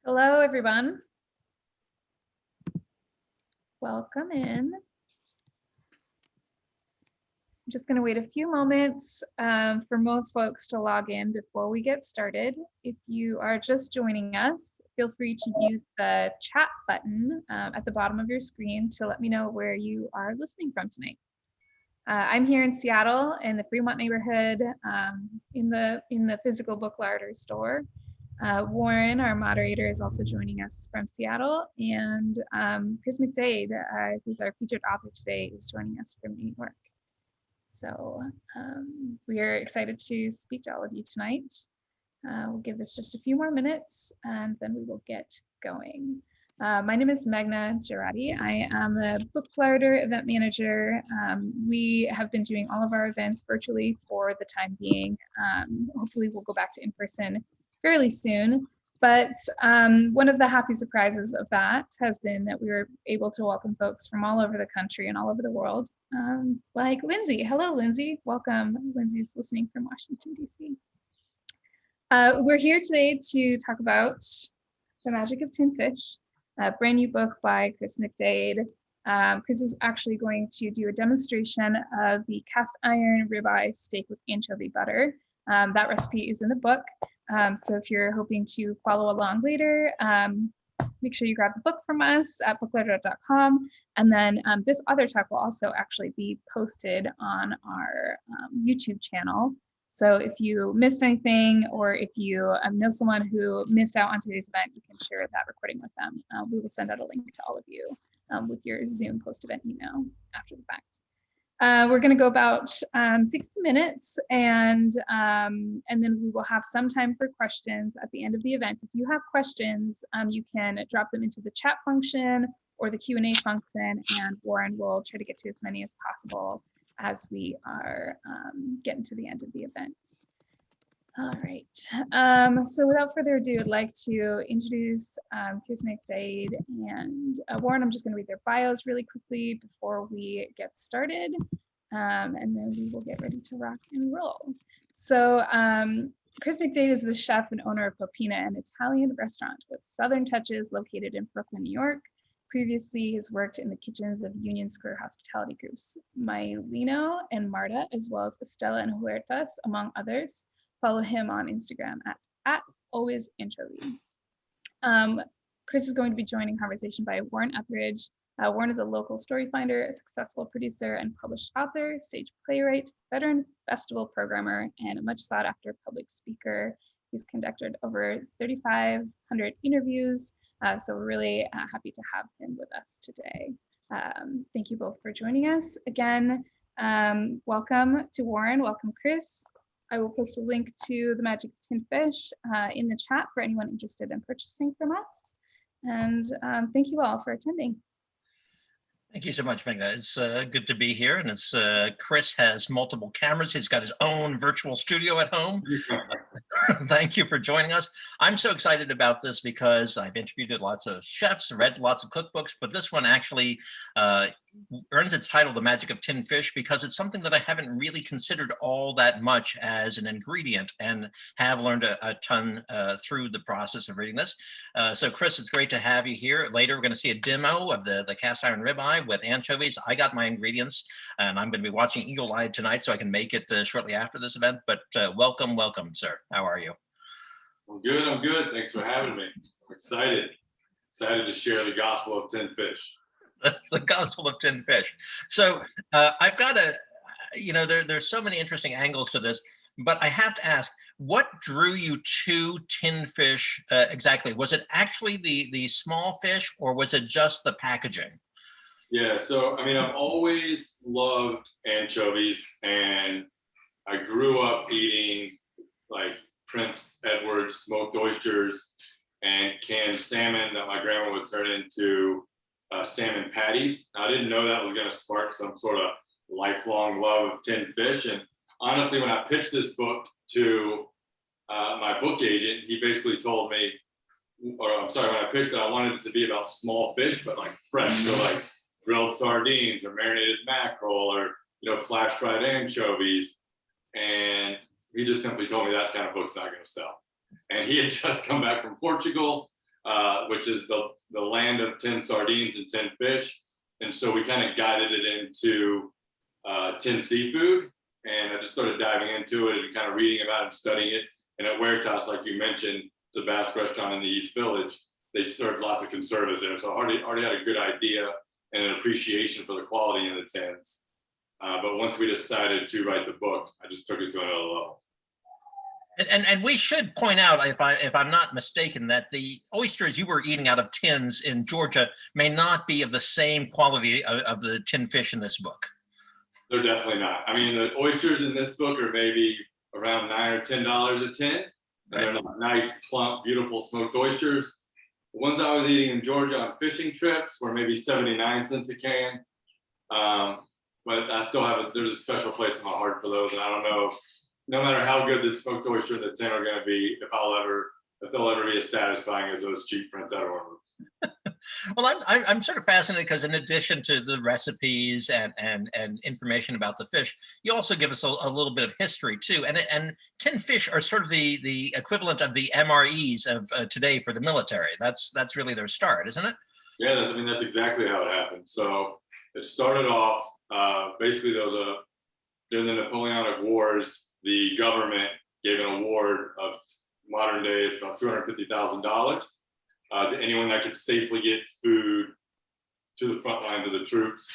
Hello, everyone. Welcome in. I'm just going to wait a few moments for more folks to log in before we get started. If you are just joining us, feel free to use the chat button at the bottom of your screen to let me know where you are listening from tonight. I'm here in Seattle in the Fremont neighborhood in the physical book larder store. Warren, our moderator, is also joining us from Seattle, and Chris McDade, who's our featured author today, is joining us from New York. So we are excited to speak to all of you tonight. We'll give this just a few more minutes, and then we will get going. My name is Meghna Jarati. I am the book larder event manager. We have been doing all of our events virtually for the time being. Hopefully we'll go back to in-person fairly soon, but one of the happy surprises of that has been that we were able to welcome folks from all over the country and all over the world, like Lindsay. Hello, Lindsay. Welcome. Lindsay's listening from Washington, D.C. We're here today to talk about The Magic of Tinned Fish, a brand new book by Chris McDade. Chris is actually going to do a demonstration of the cast iron ribeye steak with anchovy butter. That recipe is in the book. So if you're hoping to follow along later, make sure you grab the book from us at booklarder.com. And then this other talk will also actually be posted on our YouTube channel. So if you missed anything, or if you know someone who missed out on today's event, you can share that recording with them. We will send out a link to all of you with your Zoom post-event email after the fact. We're going to go about 60 minutes, and then we will have some time for questions at the end of the event. If you have questions, you can drop them into the chat function or the Q&A function, and Warren will try to get to as many as possible as we are getting to the end of the event. All right, so without further ado, I'd like to introduce Chris McDade and Warren. I'm just going to read their bios really quickly before we get started, and then we will get ready to rock and roll. So Chris McDade is the chef and owner of Popina, an Italian restaurant with Southern touches located in Brooklyn, New York. Previously, he's worked in the kitchens of Union Square hospitality groups, Mylino and Marta, as well as Estella and Huertas, among others. Follow him on Instagram at alwaysanchovy. Chris is going to be joining conversation by Warren Etheredge. Warren is a local storyfinder, a successful producer and published author, stage playwright, veteran festival programmer, and a much sought after public speaker. He's conducted over 3,500 interviews, so we're really happy to have him with us today. Thank you both for joining us. Again, welcome to Warren, welcome Chris. I will post a link to The Magic of Tinned Fish in the chat for anyone interested in purchasing from us. And thank you all for attending. Thank you so much, Meghna. It's good to be here. And it's Chris has multiple cameras. He's got his own virtual studio at home. Thank you for joining us. I'm so excited about this because I've interviewed lots of chefs, read lots of cookbooks, but this one actually earns its title, The Magic of Tinned Fish, because it's something that I haven't really considered all that much as an ingredient, and have learned a ton through the process of reading this. So Chris, it's great to have you here. Later, we're going to see a demo of the cast iron ribeye with anchovies. I got my ingredients, and I'm going to be watching Eagle Eye tonight, so I can make it shortly after this event. But welcome, sir. How are you? I'm good. I'm good. Thanks for having me. I'm excited to share the gospel of tinned fish. The gospel of tinned fish. So I've got there's so many interesting angles to this, but I have to ask, what drew you to tinned fish exactly? Was it actually the small fish, or was it just the packaging? Yeah, so I mean, I've always loved anchovies, and I grew up eating like Prince Edward smoked oysters and canned salmon that my grandma would turn into salmon patties. I didn't know that was going to spark some sort of lifelong love of tinned fish. And honestly, when I pitched this book to my book agent, he basically told me, or I'm sorry, when I pitched it, I wanted it to be about small fish, but like fresh. So like grilled sardines or marinated mackerel, or, flash fried anchovies. And he just simply told me that kind of book's not going to sell. And he had just come back from Portugal. which is the land of tinned sardines and tinned fish. And so we kind of guided it into tinned seafood. And I just started diving into it and kind of reading about it and studying it. And at Huertas, like you mentioned, it's a Basque restaurant in the East Village. They served lots of conservatives there. So I already had a good idea and an appreciation for the quality in the tins. But once we decided to write the book, I just took it to another level. And we should point out, if I'm not mistaken, that the oysters you were eating out of tins in Georgia may not be of the same quality of the tinned fish in this book. They're definitely not. I mean, the oysters in this book are maybe around $9 or $10 a tin. And they're not nice, plump, beautiful smoked oysters. The ones I was eating in Georgia on fishing trips were maybe 79 cents a can. But I still there's a special place in my heart for those. And I don't know, no matter how good the smoked oyster in the tin are going to be, if they'll ever be as satisfying as those cheap Prince Edward ones. Well, I'm sort of fascinated because in addition to the recipes and information about the fish, you also give us a little bit of history too. And tinned fish are sort of the equivalent of the MREs of today for the military. That's really their start, isn't it? Yeah, I mean, that's exactly how it happened. So it started off, basically during the Napoleonic Wars, the government gave an award of modern day, it's about $250,000 to anyone that could safely get food to the front lines of the troops.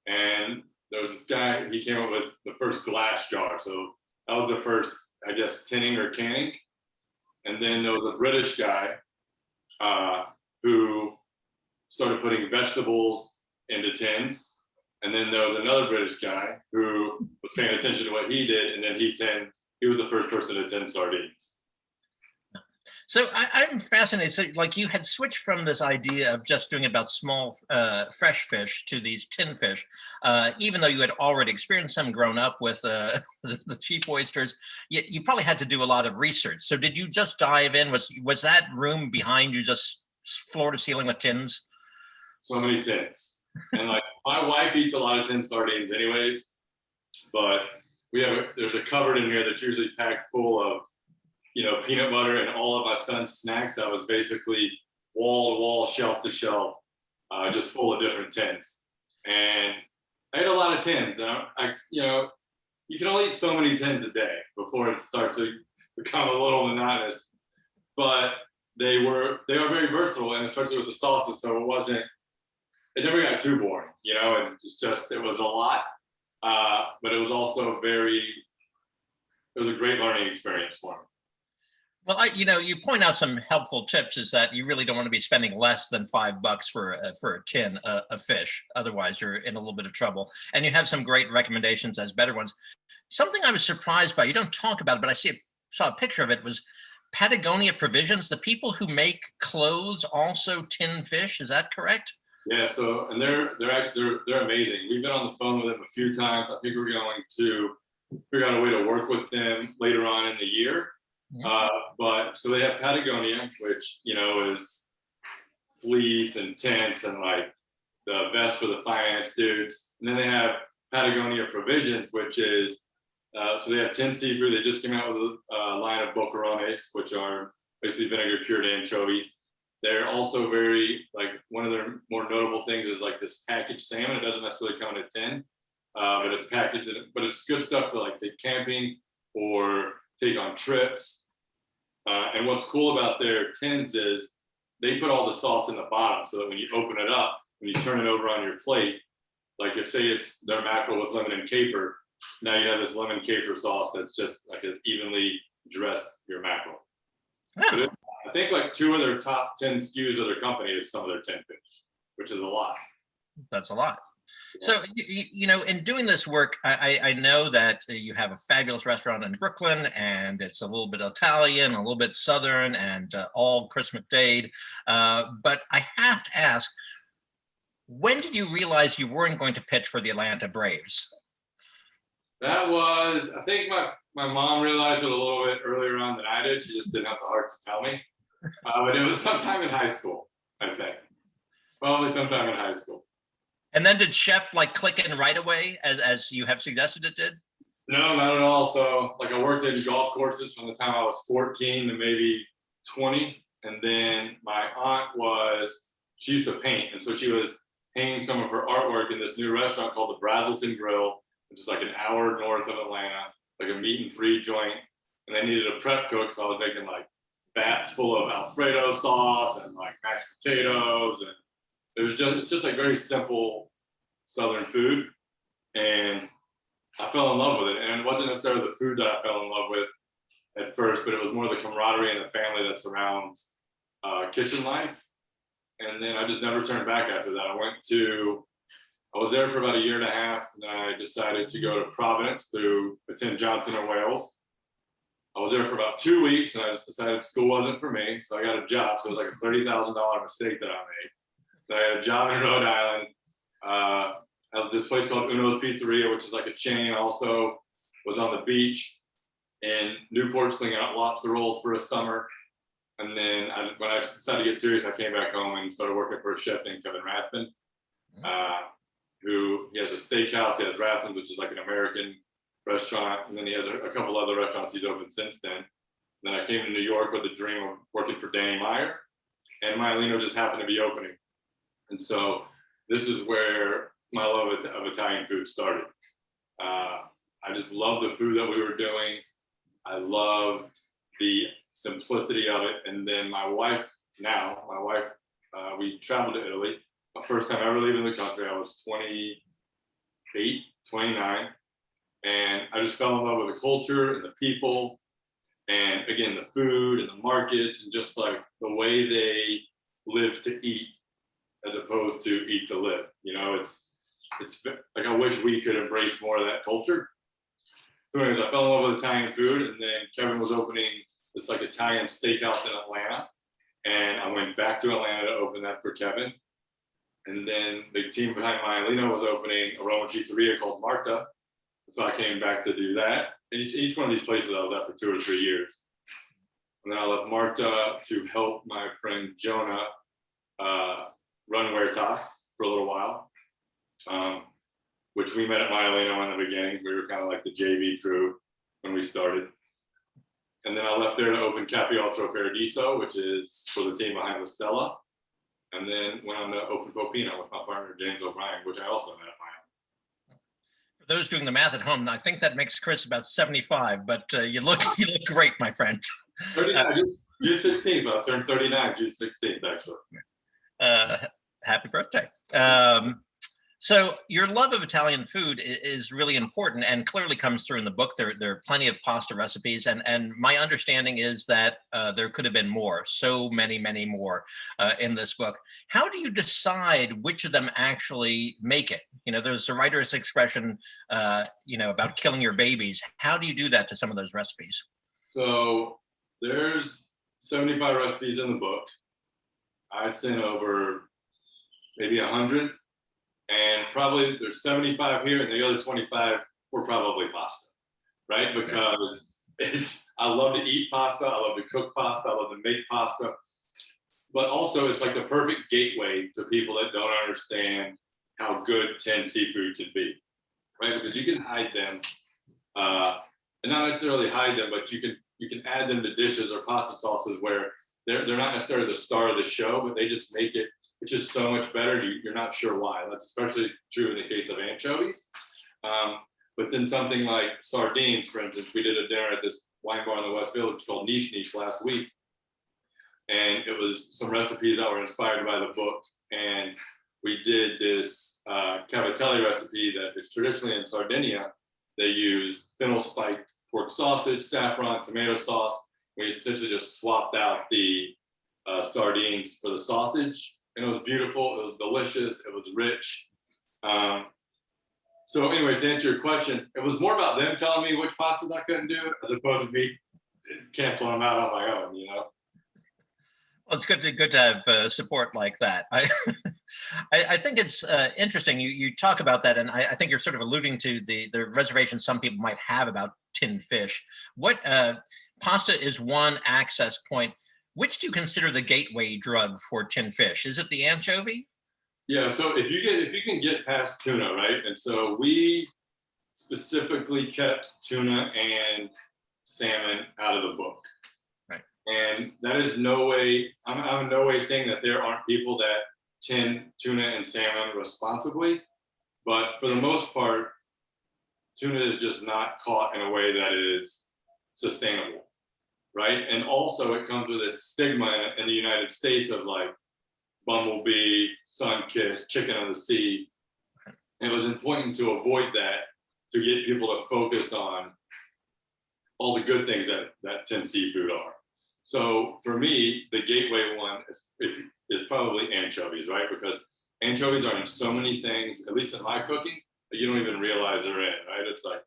And there was this guy, he came up with the first glass jar. So that was the first, I guess, tinning or canning. And then there was a British guy who started putting vegetables into tins. And then there was another British guy who was paying attention to what he did, and then he was the first person to tin sardines. So I'm fascinated. So like you had switched from this idea of just doing about small fresh fish to these tin fish, even though you had already experienced some grown up with the cheap oysters, you probably had to do a lot of research. So did you just dive in? Was that room behind you just floor to ceiling with tins? So many tins. And like my wife eats a lot of tin sardines anyways, but there's a cupboard in here that's usually packed full of, peanut butter and all of my son's snacks. I was basically wall to wall, shelf to shelf, just full of different tins. And I ate a lot of tins. And you can only eat so many tins a day before it starts to become a little monotonous. But they are very versatile, and especially with the sauces. So it never got too boring, and it was a lot. But it was also it was a great learning experience for me. Well, you point out some helpful tips is that you really don't want to be spending less than $5 for a tin of fish. Otherwise, you're in a little bit of trouble. And you have some great recommendations as better ones. Something I was surprised by, you don't talk about it, but I saw a picture of it, was Patagonia Provisions. The people who make clothes also tin fish. Is that correct? Yeah. So, and they're amazing. We've been on the phone with them a few times. I think we're going to figure out a way to work with them later on in the year. Yeah. But so they have Patagonia, which is fleece and tents and like the best for the finance dudes. And then they have Patagonia Provisions, which is so they have tin seafood. They just came out with a line of boquerones, which are basically vinegar cured anchovies. They're also very, like, one of their more notable things is like this packaged salmon. It doesn't necessarily come in a tin, but it's packaged. But it's good stuff to like take camping or take on trips. And what's cool about their tins is they put all the sauce in the bottom, so that when you open it up, when you turn it over on your plate, like if say it's their mackerel with lemon and caper, now you have this lemon caper sauce that's just like as evenly dressed your mackerel. Yeah. I think like 2 of their top 10 SKUs of their company is some of their tin fish, which is a lot. That's a lot. So, in doing this work, I know that you have a fabulous restaurant in Brooklyn, and it's a little bit Italian, a little bit Southern, and all Chris McDade. But I have to ask, when did you realize you weren't going to pitch for the Atlanta Braves? That was, I think my mom realized it a little bit earlier on than I did. She just didn't have the heart to tell me. But it was sometime in high school, I think. Probably sometime in high school. And then did Chef click in right away as you have suggested it did? No, not at all. So I worked in golf courses from the time I was 14 to maybe 20. And then my aunt she used to paint. And so she was hanging some of her artwork in this new restaurant called the Brazelton Grill, which is like an hour north of Atlanta, like a meat and free joint. And they needed a prep cook. So I was making like vats full of Alfredo sauce and like mashed potatoes. And it's just like very simple Southern food. And I fell in love with it. And it wasn't necessarily the food that I fell in love with at first, but it was more the camaraderie and the family that surrounds kitchen life. And then I just never turned back after that. I was there for about a year and a half, and then I decided to go to Providence to attend Johnson & Wales. I was there for about 2 weeks, and I just decided school wasn't for me, so I got a job. So it was like a $30,000 mistake that I made. So I had a job in Rhode Island. At this place called Uno's Pizzeria, which is like a chain. Also was on the beach in Newport slinging out lobster rolls for a summer. And then when I decided to get serious, I came back home and started working for a chef named Kevin Rathman, who he has a steakhouse. He has Rathman's, which is like an American restaurant. And then he has a couple other restaurants he's opened since then. And then I came to New York with the dream of working for Danny Meyer, and Maialino just happened to be opening. And so this is where my love of Italian food started. I just loved the food that we were doing. I loved the simplicity of it. And then my wife, we traveled to Italy. My first time ever leaving the country, I was 28, 29. And I just fell in love with the culture and the people. And again, the food and the markets and just like the way they live to eat as opposed to eat to live. You know, it's like, I wish we could embrace more of that culture. So anyways, I fell in love with Italian food, and then Kevin was opening this like Italian steakhouse in Atlanta. And I went back to Atlanta to open that for Kevin. And then the team behind Maialino was opening a Roman pizzeria called Marta. So I came back to do that. And each one of these places I was at for 2 or 3 years. And then I left Marta to help my friend Jonah run Huertas for a little while, which we met at Maialino in the beginning. We were kind of like the JV crew when we started. And then I left there to open Cafe Altro Paradiso, which is for the team behind La Stella. And then went on to open Popina with my partner, James O'Brien, which I also met at Maialino. For those doing the math at home, I think that makes Chris about 75, but you look great, my friend. 30, June 16th, I turned 39, June 16th, actually. Happy birthday. So your love of Italian food is really important and clearly comes through in the book. There are plenty of pasta recipes, and my understanding is that there could have been more, so many more in this book. How do you decide which of them actually make it? You know, there's a writer's expression, about killing your babies. How do you do that to some of those recipes? So there's 75 recipes in the book. I sent over maybe 100. And probably there's 75 here, and the other 25 were probably pasta, right? Because I love to eat pasta, I love to cook pasta, I love to make pasta, but also it's like the perfect gateway to people that don't understand how good tinned seafood can be, right? Because you can hide them, and not necessarily hide them, but you can add them to dishes or pasta sauces where they're not necessarily the star of the show, but they just make it, it's just so much better. You're not sure why. That's especially true in the case of anchovies. But then something like sardines, for instance, we did a dinner at this wine bar in the West Village called Niche last week. And it was some recipes that were inspired by the book. And we did this cavatelli recipe that is traditionally in Sardinia. They use fennel spiked pork sausage, saffron, tomato sauce. We essentially just swapped out the sardines for the sausage, and it was beautiful. It was delicious. It was rich. So anyways, to answer your question, it was more about them telling me which pastas I couldn't do as opposed to me canceling them out on my own, you know? Well, it's good to have support like that. I think it's interesting. You talk about that, and I think you're sort of alluding to the reservation some people might have about tinned fish. What pasta is one access point. Which do you consider the gateway drug for tinned fish? Is it the anchovy? Yeah. So if you can get past tuna, right? And so we specifically kept tuna and salmon out of the book. Right. And that is no way, I'm in no way saying that there aren't people that tin tuna and salmon responsibly, but for the most part, tuna is just not caught in a way that is sustainable, right? And also it comes with this stigma in the United States of like bumblebee, sun-kissed, chicken of the sea. And it was important to avoid that, to get people to focus on all the good things that tin seafood are. So for me, the gateway one is probably anchovies, right? Because anchovies are in so many things, at least in my cooking, that you don't even realize they're in, right? It's like,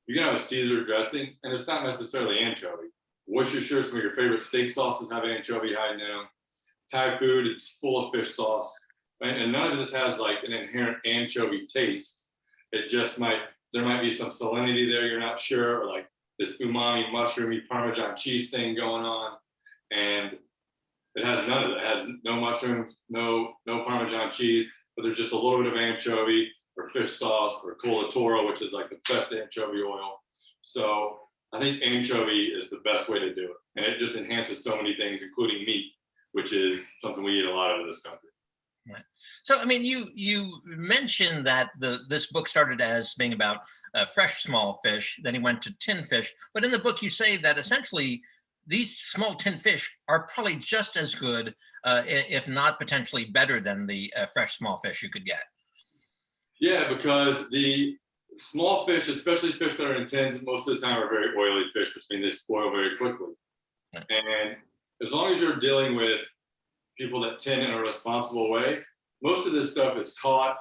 you can have a Caesar dressing, and it's not necessarily anchovy. Worcestershire, some of your favorite steak sauces have anchovy hiding in them. Thai food, it's full of fish sauce, right? And none of this has like an inherent anchovy taste. It just there might be some salinity there, you're not sure, or like this umami, mushroomy Parmesan cheese thing going on. And it has none of that. It has no mushrooms, no Parmesan cheese, but there's just a little bit of anchovy or fish sauce or col toro, which is like the best anchovy oil. So I think anchovy is the best way to do it. And it just enhances so many things, including meat, which is something we eat a lot of in this country. Right. So, I mean, you mentioned that this book started as being about fresh small fish, then he went to tin fish. But in the book, you say that essentially these small tin fish are probably just as good, if not potentially better than the fresh small fish you could get. Yeah, because the small fish, especially fish that are in tins, most of the time are very oily fish, which means they spoil very quickly. Right. And as long as you're dealing with people that tin in a responsible way, most of this stuff is caught,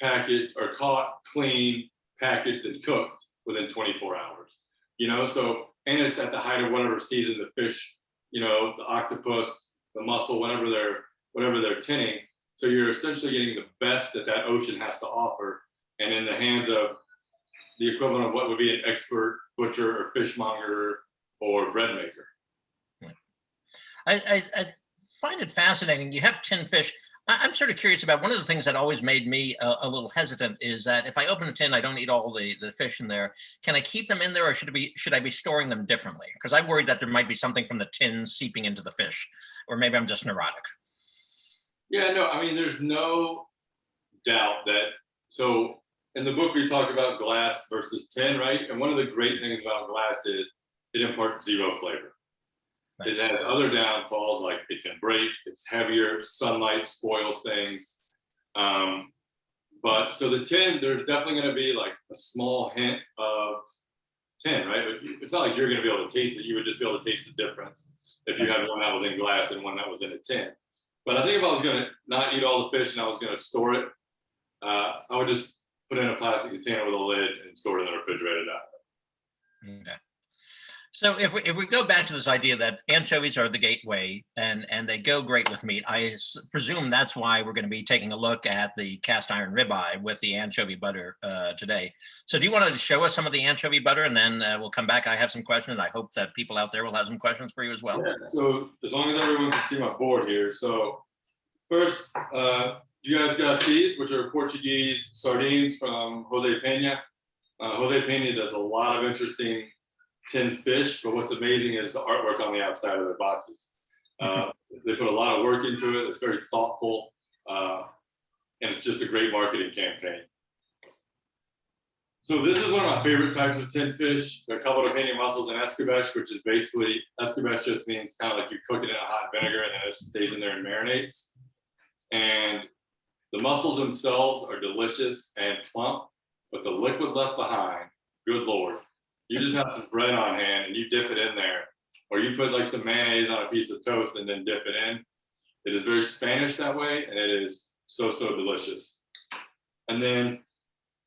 packaged, or caught, cleaned, packaged, and cooked within 24 hours. You know, so, and it's at the height of whatever season the fish, you know, the octopus, the mussel, whatever they're tinning. So you're essentially getting the best that ocean has to offer, and in the hands of the equivalent of what would be an expert butcher or fishmonger or bread maker. I find it fascinating. You have tin fish. I'm sort of curious about one of the things that always made me a little hesitant is that if I open a tin, I don't eat all the fish in there. Can I keep them in there, or should I be storing them differently? Because I'm worried that there might be something from the tin seeping into the fish, or maybe I'm just neurotic. Yeah, no, I mean, there's no doubt that, so in the book, we talk about glass versus tin, right? And one of the great things about glass is it imparts zero flavor. Right. It has other downfalls, like it can break, it's heavier, sunlight spoils things. But so the tin, there's definitely going to be like a small hint of tin, right? But it's not like you're going to be able to taste it. You would just be able to taste the difference if you had one that was in glass and one that was in a tin. But I think if I was going to not eat all the fish and I was going to store it, I would just put it in a plastic container with a lid and store it in the refrigerator that way. Okay. So if we go back to this idea that anchovies are the gateway and they go great with meat, I presume that's why we're going to be taking a look at the cast iron ribeye with the anchovy butter today. So do you want to show us some of the anchovy butter, and then we'll come back? I have some questions. I hope that people out there will have some questions for you as well. Yeah, so as long as everyone can see my board here. So first, you guys got these, which are Portuguese sardines from Jose Pena. Jose Pena does a lot of interesting tinned fish, but what's amazing is the artwork on the outside of their boxes. They put a lot of work into it. It's very thoughtful, and it's just a great marketing campaign. So this is one of my favorite types of tinned fish. They're caldo de pena mussels and escabeche, which is basically, escabeche just means kind of like you cook it in a hot vinegar and then it stays in there and marinates. And the mussels themselves are delicious and plump, but the liquid left behind, good Lord. You just have some bread on hand and you dip it in there, or you put like some mayonnaise on a piece of toast and then dip it in. It is very Spanish that way, and it is so delicious. And then,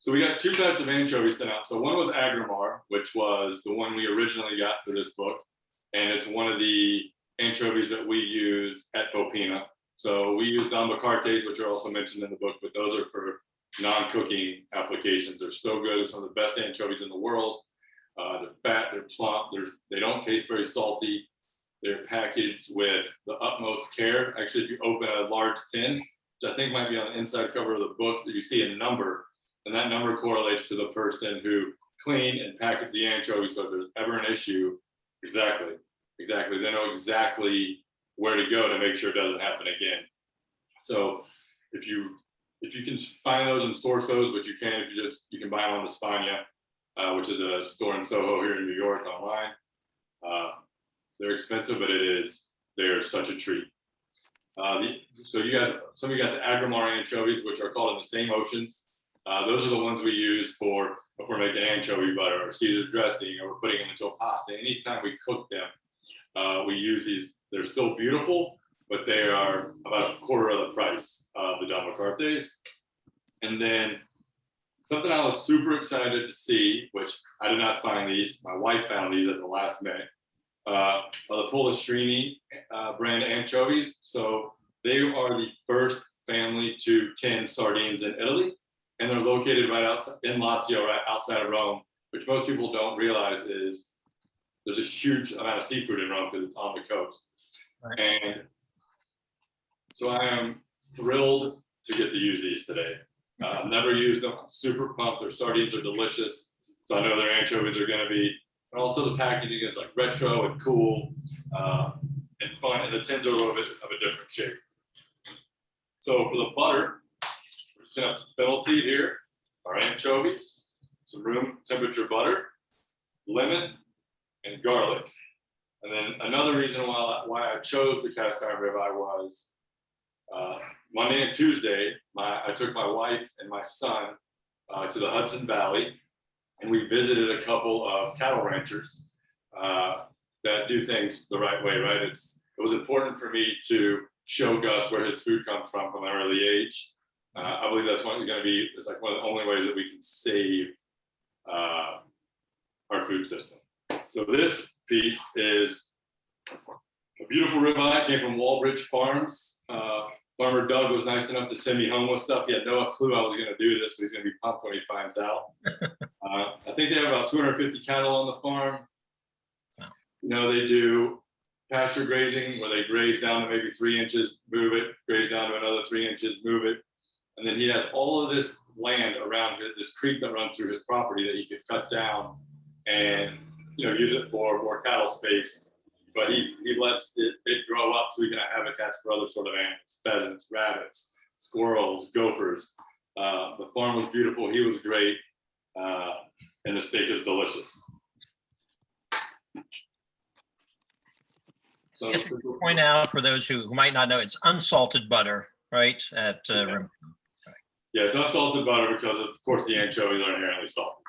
so we got two types of anchovies sent out. So one was Agrimar, which was the one we originally got for this book, and it's one of the anchovies that we use at Popina. So we use Don Bacartes, which are also mentioned in the book, but those are for non-cooking applications. They're so good. They're some of the best anchovies in the world. They're fat, they're plump, they don't taste very salty. They're packaged with the utmost care. Actually, if you open a large tin, which I think might be on the inside cover of the book, you see a number, and that number correlates to the person who cleaned and packaged the anchovy. So if there's ever an issue, exactly, exactly. They know exactly where to go to make sure it doesn't happen again. So if you can find those and source those, which you can, if you can buy them on the Spania, which is a store in Soho here in New York online. They're expensive, but they're such a treat. So some of you got the Agrimar anchovies, which are called in the same oceans. Those are the ones we use for if we're making anchovy butter or Caesar dressing, or we're putting them into a pasta. Anytime we cook them, we use these. They're still beautiful, but they are about a quarter of the price of the Del Macartes. And then something I was super excited to see, which I did not find these. My wife found these at the last minute. Are the Polistrini brand anchovies. So they are the first family to tin sardines in Italy, and they're located right outside in Lazio, right outside of Rome, which most people don't realize is there's a huge amount of seafood in Rome because it's on the coast. Right. And so I am thrilled to get to use these today. Never used them. I'm super pumped. Their sardines are delicious. So I know their anchovies are going to be, and also the packaging is like retro and cool and fun. And the tins are a little bit of a different shape. So for the butter, we're just going to have fennel seed here, our anchovies, some room temperature butter, lemon, and garlic. And then another reason why I chose the cast iron ribeye was Monday and Tuesday, I took my wife and my son to the Hudson Valley, and we visited a couple of cattle ranchers that do things the right way, right? It was important for me to show Gus where his food comes from an early age. I believe that's it's like one of the only ways that we can save our food system. So this piece is a beautiful ribeye, came from Walbridge Farms. Farmer Doug was nice enough to send me home with stuff. He had no clue I was going to do this, so he's going to be pumped when he finds out. I think they have about 250 cattle on the farm. Wow. You know, they do pasture grazing where they graze down to maybe 3 inches, move it, graze down to another 3 inches, move it. And then he has all of this land around this creek that runs through his property that he could cut down and, you know, use it for more cattle space. But he lets it grow up so he can have habitats for other sort of animals, pheasants, rabbits, squirrels, gophers. The farm was beautiful. He was great. And the steak is delicious. So just to point out for those who might not know, it's unsalted butter, right? At yeah. Yeah, it's unsalted butter because of course the anchovies are inherently salty.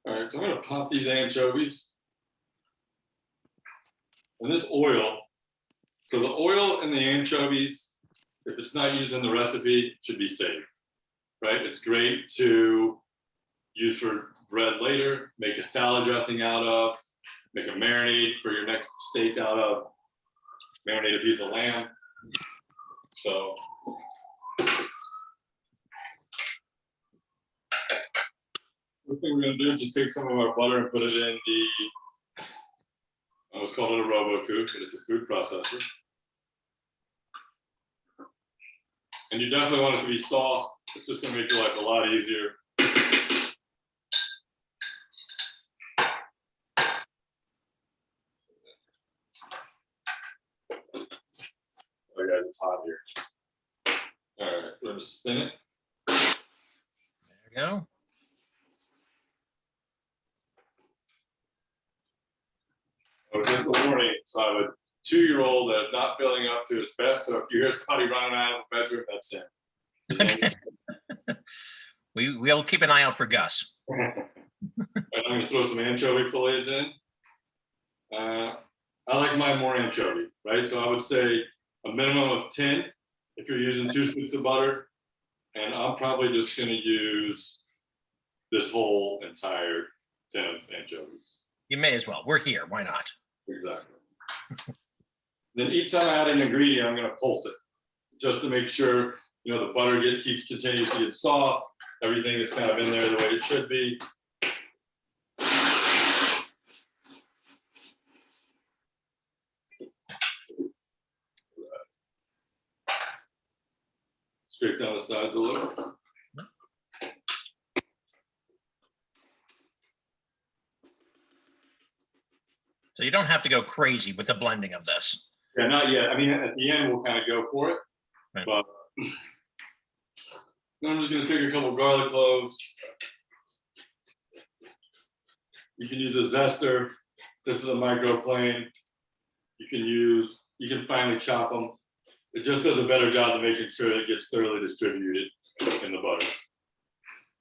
All right, so I'm gonna pop these anchovies. And this oil, so the oil in the anchovies, if it's not used in the recipe, should be saved, right? It's great to use for bread later, make a salad dressing out of, make a marinade for your next steak out of, marinate a piece of lamb. So, the thing we're gonna do is just take some of our butter and put it in I was calling it a RoboCook, but it's a food processor. And you definitely want it to be soft. It's just gonna make your life a lot easier. Oh guys, it's hot here. All right, we're gonna spin it. There we go. Oh, just a warning. So I have a 2-year-old that is not feeling up to his best. So if you hear somebody running out of the bedroom, that's him. Okay. We'll keep an eye out for Gus. And I'm going to throw some anchovy fillets in. I like mine more anchovy, right? So I would say a minimum of 10 if you're using 2 scoops of butter. And I'm probably just going to use this whole entire tin of anchovies. You may as well. We're here. Why not? Exactly. Then each time I add an ingredient, I'm going to pulse it just to make sure, you know, the butter continues to get soft. Everything is kind of in there the way it should be. Scrape down the sides a little. So you don't have to go crazy with the blending of this. Yeah, not yet. I mean, at the end, we'll kind of go for it. Right. But then I'm just going to take a couple garlic cloves. You can use a zester. This is a microplane. You can finely chop them. It just does a better job of making sure it gets thoroughly distributed in the butter.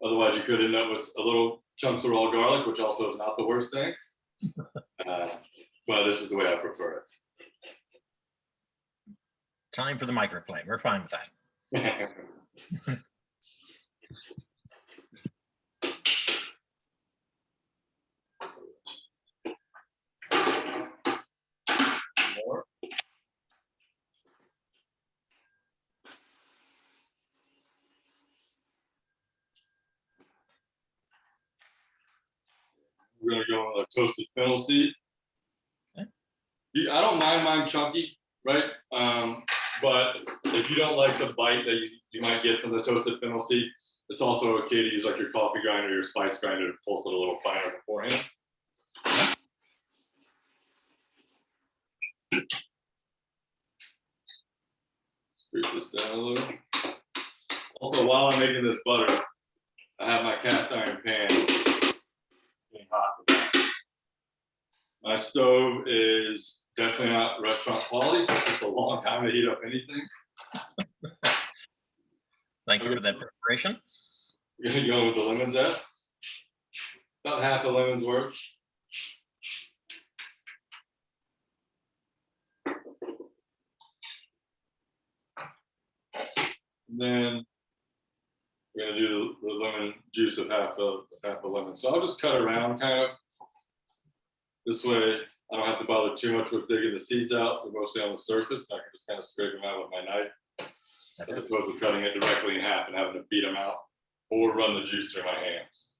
Otherwise, you could end up with a little chunks of raw garlic, which also is not the worst thing. But this is the way I prefer it. Time for the microplane. We're fine with that. More. We're going to go with a toasted fennel seed. Okay. I don't mind mine chunky, right? But if you don't like the bite that you might get from the toasted fennel seed, it's also okay to use like your coffee grinder or your spice grinder to pulse it a little finer beforehand. Scrape this down a little. Also, while I'm making this butter, I have my cast iron pan getting hot with that. My stove is definitely not restaurant quality, so it takes a long time to heat up anything. Thank you for that preparation. We're gonna go with the lemon zest. About half a lemon's worth. And then we're gonna do the lemon juice of half a lemon. So I'll just cut around kind of. This way I don't have to bother too much with digging the seeds out. They're mostly on the surface. I can just kind of scrape them out with my knife, as opposed to cutting it directly in half and having to beat them out or run the juice through my hands.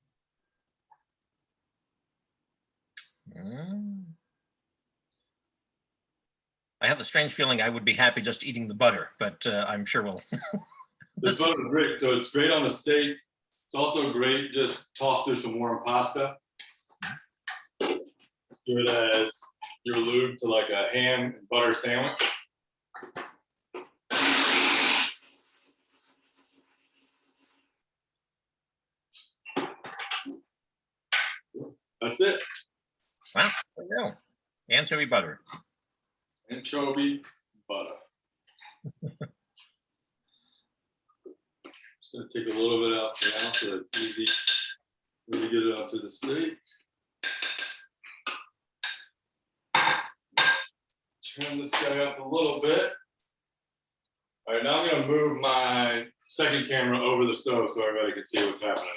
I have a strange feeling I would be happy just eating the butter, but I'm sure we'll. This butter is great. So it's great on the steak. It's also great just tossed through some warm pasta. It's good as your lube to like a ham and butter sandwich. That's it. Wow, there you go. Anchovy butter. Anchovy butter. Just gonna take a little bit out now so it's easy to get it onto the steak. Turn this guy up a little bit. All right, now I'm gonna move my second camera over the stove so everybody can see what's happening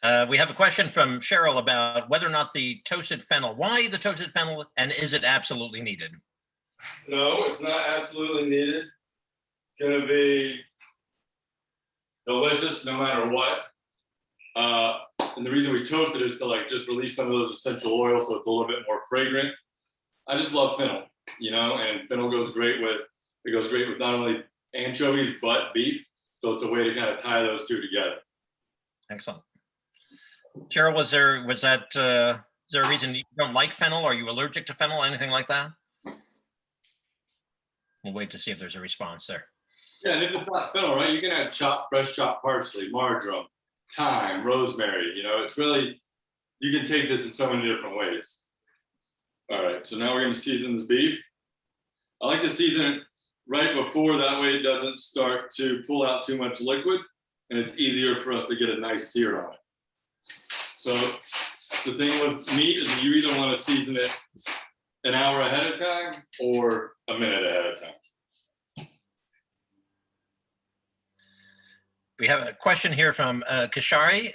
over We have a question from Cheryl about whether or not the toasted fennel, why the toasted fennel, and is it absolutely needed? No, it's not absolutely needed. It's gonna be delicious no matter what. And the reason we toast it is to like just release some of those essential oils so it's a little bit more fragrant. I just love fennel, you know, and fennel goes great with not only anchovies but beef. So it's a way to kind of tie those two together. Excellent. Cheryl, is there a reason you don't like fennel? Are you allergic to fennel? Anything like that? We'll wait to see if there's a response there. Yeah, and if it's not fennel, right, you can add fresh chopped parsley, marjoram, thyme, rosemary. You know, it's really, you can take this in so many different ways. All right, so now we're going to season this beef. I like to season it right before, that way it doesn't start to pull out too much liquid, and it's easier for us to get a nice sear on it. So the thing with meat is you either want to season it an hour ahead of time or a minute ahead of time. We have a question here from Kashari.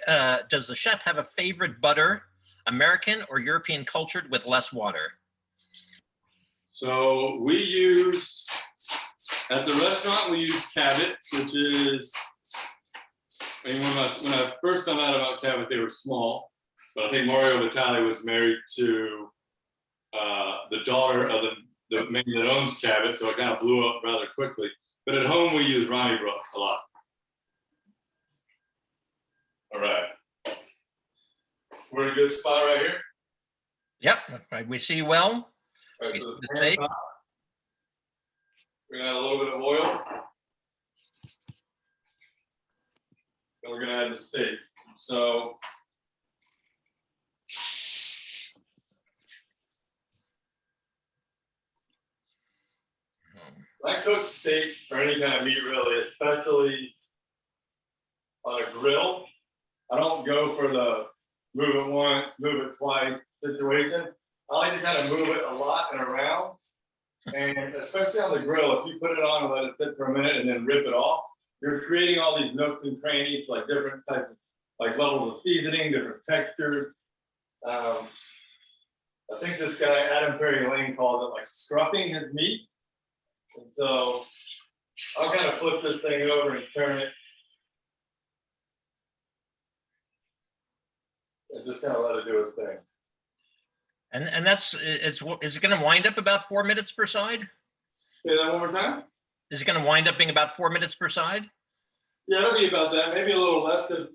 Does the chef have a favorite butter, American or European cultured with less water? So we use, at the restaurant, we use Cabot, which is, I mean, when I first found out about Cabot, they were small, but I think Mario Vitale was married to the daughter of the man that owns Cabot, so it kind of blew up rather quickly. But at home, we use Ronnie Brook a lot. All right. We're in a good spot right here? Yep, right, we see you well. All right, We so see the the pan steak. top. We're gonna add a little bit of oil. Then we're gonna add the steak. So when I cook steak or any kind of meat really, especially on a grill, I don't go for the move it once, move it twice situation. I like to kind of move it a lot and around. And especially on the grill, if you put it on and let it sit for a minute and then rip it off, you're creating all these nooks and crannies, like different types of like levels of seasoning, different textures. I think this guy, Adam Perry Lane, calls it like scruffing his meat. And so I'll kind of flip this thing over and turn it. And just kind of let it do its thing. And that's, is it going to wind up about 4 minutes per side? Say that one more time. Is it going to wind up being about 4 minutes per side? Yeah, it'll be about that, maybe a little less, because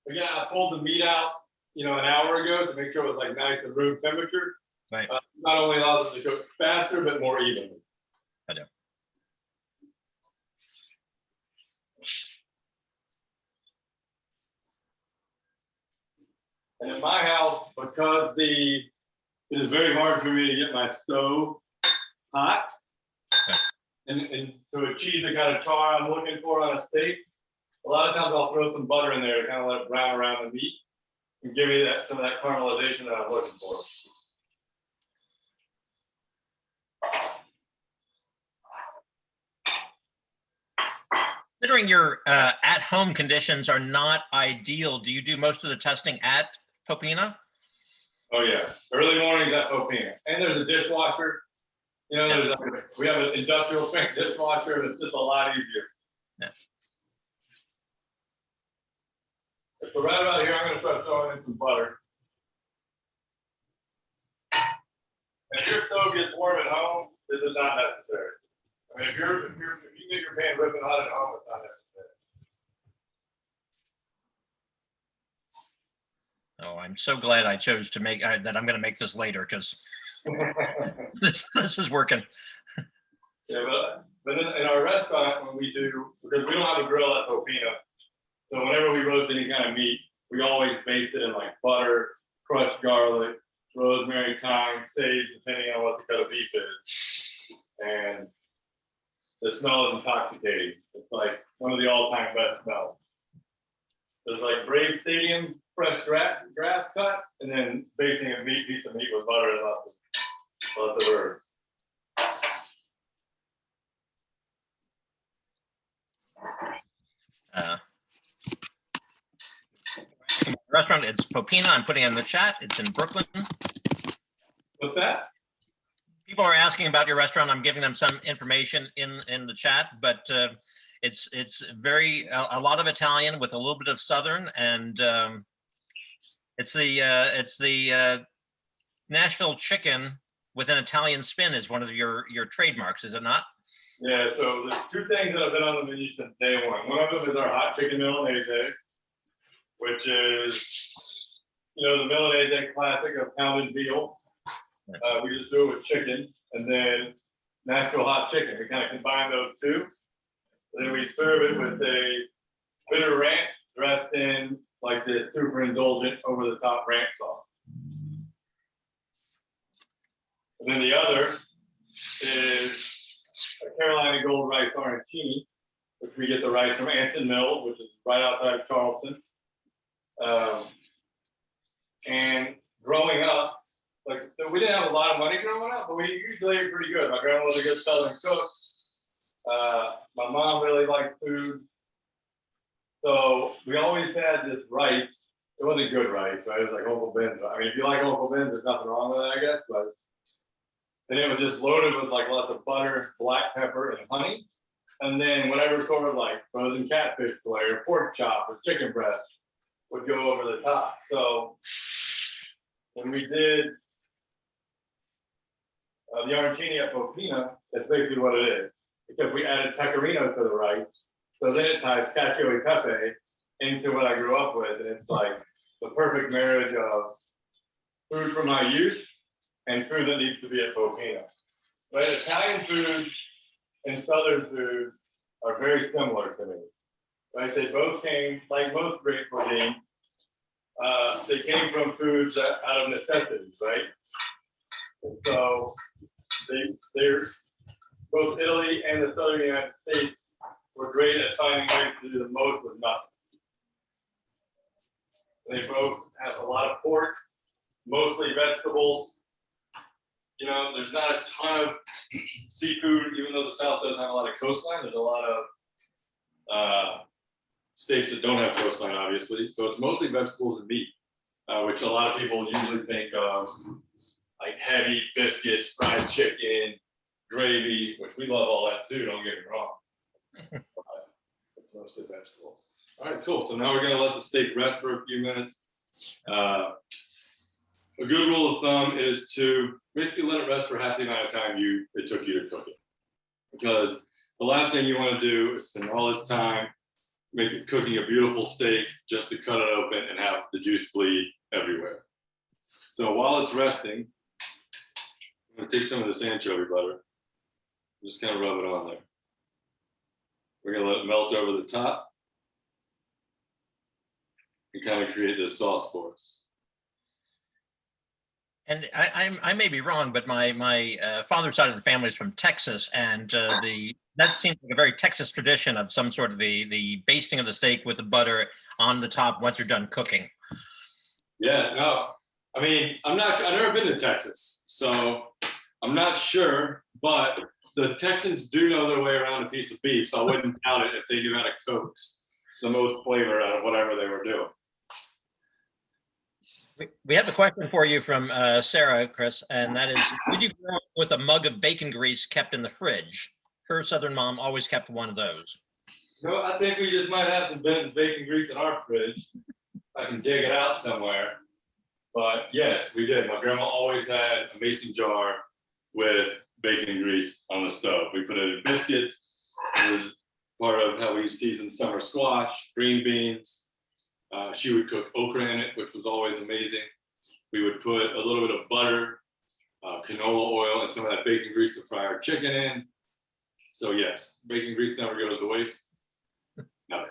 again, I pulled the meat out, an hour ago to make sure it was like nice and room temperature. Right. Not only allows it to cook faster, but more evenly. I know. And in my house, because it is very hard for me to get my stove hot, Okay. and to achieve the kind of char I'm looking for on a steak, a lot of times I'll throw some butter in there to kind of let it brown around the meat and give me some of that caramelization that I'm looking for. Considering your at-home conditions are not ideal, do you do most of the testing at Popina? Oh yeah, early mornings at Popina, and there's a dishwasher. We have an industrial strength dishwasher, and it's just a lot easier. Yeah. So right about here, I'm going to start throwing in some butter. If your stove gets warm at home, this is not necessary. I mean, if you get your pan ripping hot at home, it's not necessary. Oh, I'm so glad I chose to make that. I'm going to make this later because this is working. Yeah, but in our restaurant, when we do, because we don't have a grill at Popina, so whenever we roast any kind of meat, we always baste it in like butter, crushed garlic, rosemary, thyme, sage, depending on what the cut of beef is. And the smell is intoxicating. It's like one of the all-time best smells. There's like Brave Stadium fresh grass cut, and then basting a piece of meat with butter and lots of herbs. Restaurant, it's Popina. I'm putting it in the chat. It's in Brooklyn. What's that? People are asking about your restaurant. I'm giving them some information in the chat, but it's very a lot of Italian with a little bit of Southern, and it's the Nashville chicken with an Italian spin is one of your trademarks, is it not? Yeah. So there's two things that have been on the menu since day one. One of them is our hot chicken Milanese, which is the Milanese classic of pounded veal. We just do it with chicken, and then Nashville hot chicken. We kind of combine those two. And then we serve it with a bitter ranch dressed in like this super indulgent over the top ranch sauce. And then the other is a Carolina Gold rice arancini, which we get the rice from Anson Mills, which is right outside of Charleston. And growing up, so we didn't have a lot of money growing up, but we usually ate pretty good. My grandma was a good Southern cook. My mom really liked food. So we always had this rice. It wasn't good rice, right? It was like Uncle Ben's. I mean, if you like Uncle Ben's, there's nothing wrong with it, I guess. But then it was just loaded with like lots of butter, black pepper, and honey. And then whatever sort of like frozen catfish fillet or pork chop or chicken breast would go over the top. So when we did the arancini at Popina, that's basically what it is. Except we added pecorino to the rice. So then it ties cacio e pepe into what I grew up with. And it's like the perfect marriage of food from my youth and food that needs to be at Popina. Right? Italian food and Southern food are very similar to me. Right? They both came, like most great cuisine, they came from foods that, out of necessities, right? And so they're both Italy and the Southern United States were great at finding ways to do the most with nothing. They both have a lot of pork, mostly vegetables. You know, there's not a ton of seafood, even though the South does have a lot of coastline. There's a lot of states that don't have coastline, obviously. So it's mostly vegetables and meat, which a lot of people usually think of like heavy biscuits, fried chicken, gravy, which we love all that too, don't get me wrong. But it's mostly vegetables. All right, cool. So now we're gonna let the steak rest for a few minutes. A good rule of thumb is to basically let it rest for half the amount of time it took you to cook it. Because the last thing you want to do is spend all this time cooking a beautiful steak just to cut it open and have the juice bleed everywhere. So while it's resting, I'm going to take some of this anchovy butter, just kind of rub it on there. We're going to let it melt over the top and kind of create this sauce for us. And I may be wrong, but my father's side of the family is from Texas, and that seems like a very Texas tradition of some sort of the basting of the steak with the butter on the top once you're done cooking. Yeah, no, I mean, I've never been to Texas, so I'm not sure, but the Texans do know their way around a piece of beef, so I wouldn't doubt it if they knew how to coax the most flavor out of whatever they were doing. We have a question for you from Sarah, Chris, and that is, did you grow up with a mug of bacon grease kept in the fridge? Her Southern mom always kept one of those. No, I think we just might have some Benton's bacon grease in our fridge. I can dig it out somewhere. But yes, we did. My grandma always had a mason jar with bacon grease on the stove. We put it in biscuits. It was part of how we seasoned summer squash, green beans. She would cook okra in it, which was always amazing. We would put a little bit of butter, canola oil, and some of that bacon grease to fry our chicken in. So yes, bacon grease never goes to waste. Never.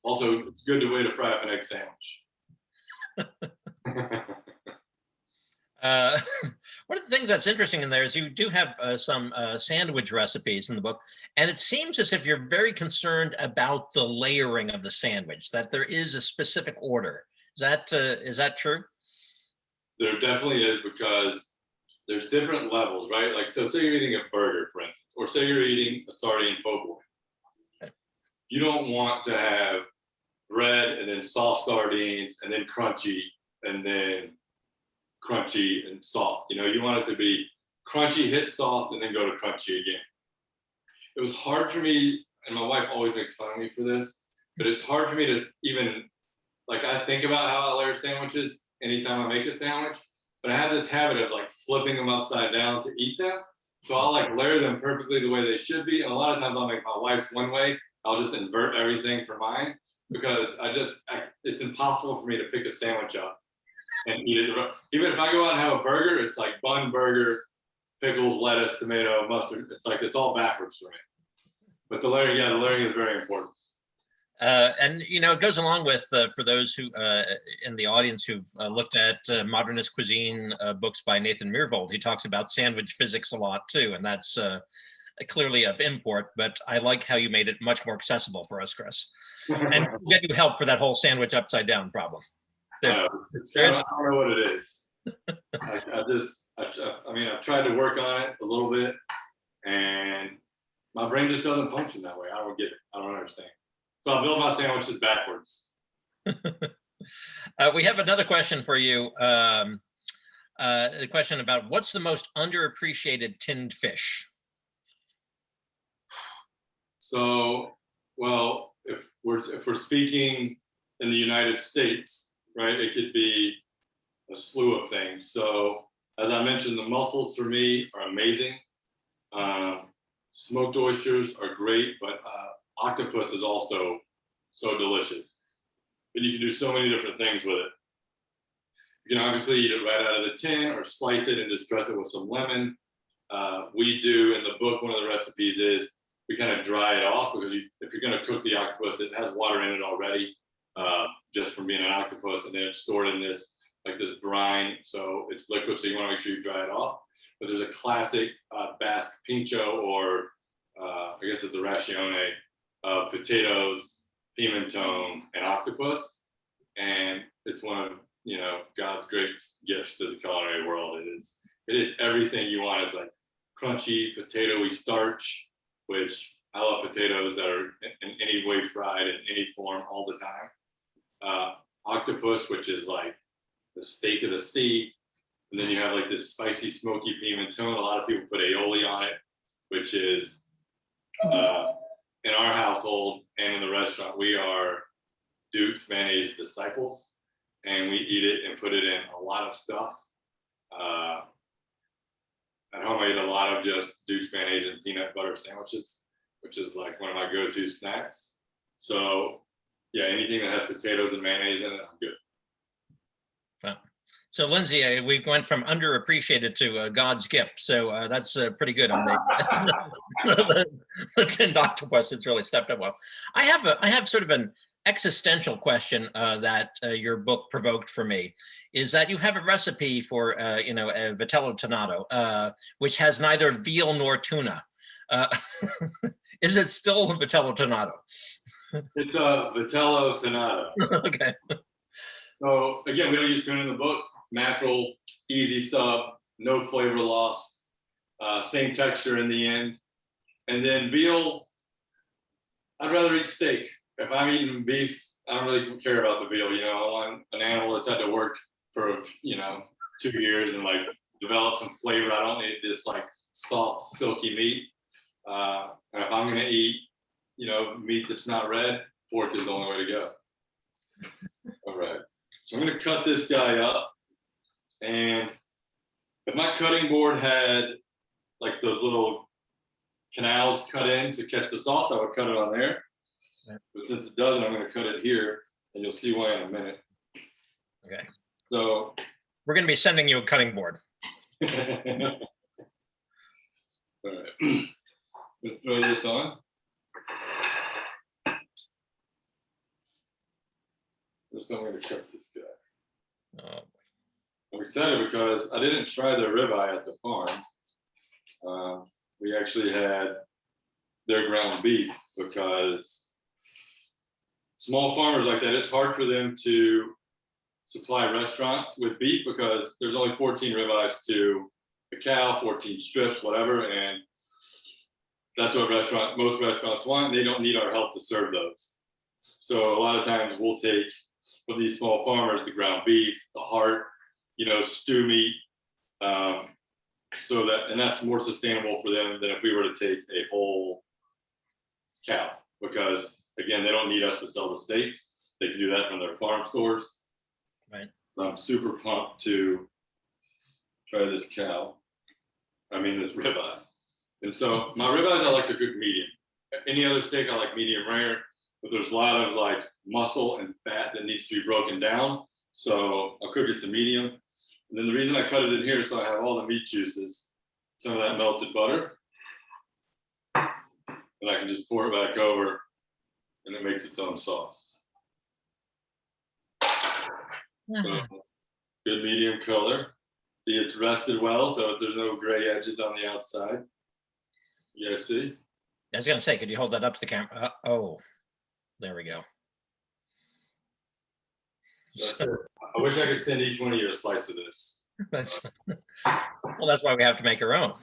Also, it's a good way to fry up an egg sandwich. One of the things that's interesting in there is you do have some sandwich recipes in the book, and it seems as if you're very concerned about the layering of the sandwich, that there is a specific order. Is that true? There definitely is, because there's different levels, right? Like, so say you're eating a burger, for instance, or say you're eating a sardine po' boy. Okay. You don't want to have bread and then soft sardines and then crunchy and then crunchy and soft. You know, you want it to be crunchy, hit soft, and then go to crunchy again. It was hard for me, and my wife always makes fun of me for this, but it's hard for me to even, like, I think about how I layer sandwiches anytime I make a sandwich, but I have this habit of like flipping them upside down to eat them. So I'll like layer them perfectly the way they should be. And a lot of times I'll make my wife's one way. I'll just invert everything for mine, because it's impossible for me to pick a sandwich up and eat it. Even if I go out and have a burger, it's like bun, burger, pickles, lettuce, tomato, mustard. It's all backwards for me. But the layering is very important. And you know, it goes along with for those who in the audience who've looked at modernist cuisine books by Nathan Myhrvold. He talks about sandwich physics a lot too, and that's clearly of import. But I like how you made it much more accessible for us, Chris, and get you help for that whole sandwich upside down problem. It's kind of, I don't know what it is. I mean, I've tried to work on it a little bit, and my brain just doesn't function that way. I don't get it. I don't understand. So I build my sandwiches backwards. We have another question for you. The question about what's the most underappreciated tinned fish? So, well, if we're speaking in the United States, right, it could be a slew of things. So, as I mentioned, the mussels for me are amazing. Smoked oysters are great, but octopus is also so delicious. And you can do so many different things with it. You can obviously eat it right out of the tin or slice it and just dress it with some lemon. We do in the book, one of the recipes is we kind of dry it off, because if you're going to cook the octopus, it has water in it already, just from being an octopus, and then it's stored in this brine, so it's liquid, so you want to make sure you dry it off. But there's a classic Basque pincho, or I guess it's a racione of potatoes, pimenton, and octopus, and it's one of God's great gifts to the culinary world. It is everything you want. It's like crunchy, potatoey starch, which I love potatoes that are in any way fried in any form all the time. Octopus, which is like the steak of the sea. And then you have like this spicy, smoky pimenton. A lot of people put aioli on it, which is in our household and in the restaurant, we are Duke's mayonnaise disciples, and we eat it and put it in a lot of stuff. At home, I eat a lot of just Duke's mayonnaise and peanut butter sandwiches, which is like one of my go-to snacks. So yeah, anything that has potatoes and mayonnaise in it, I'm good. Wow. So Lindsay, we went from underappreciated to God's gift. So that's pretty good on the tinned octopus. It's really stepped up well. I have sort of an existential question that your book provoked for me, is that you have a recipe for a vitello tonnato, which has neither veal nor tuna. Is it still a vitello tonnato? It's a vitello tonnato. Okay. So again, we don't use tuna in the book. Mackerel, easy sub, no flavor loss, same texture in the end. And then veal, I'd rather eat steak. If I'm eating beef, I don't really care about the veal. I want an animal that's had to work for 2 years and like develop some flavor. I don't need this like soft, silky meat. And if I'm gonna eat, meat that's not red, pork is the only way to go. All right, so I'm gonna cut this guy up, and if my cutting board had like those little canals cut in to catch the sauce, I would cut it on there. But since it doesn't, I'm going to cut it here, and you'll see why in a minute. Okay. So we're going to be sending you a cutting board. All right. I'm going to throw this on. First, I'm going to cut this guy. Oh. I'm excited because I didn't try their ribeye at the farm. We actually had their ground beef, because small farmers like that, it's hard for them to supply restaurants with beef, because there's only 14 ribeyes to a cow, 14 strips, whatever, and that's what most restaurants want. They don't need our help to serve those. So a lot of times we'll take from these small farmers the ground beef, the heart, stew meat, and that's more sustainable for them than if we were to take a whole cow, because again, they don't need us to sell the steaks. They can do that from their farm stores. Right. So I'm super pumped to try this this ribeye. And so my ribeyes, I like to cook medium. Any other steak, I like medium rare, but there's a lot of like muscle and fat that needs to be broken down. So I'll cook it to medium. And then the reason I cut it in here, so I have all the meat juices, some of that melted butter, and I can just pour it back over, and it makes its own sauce. So, good medium color. See, it's rested well, so there's no gray edges on the outside. You guys see? I was going to say, could you hold that up to the camera? Oh, there we go. I wish I could send each one of you a slice of this. That's why we have to make our own.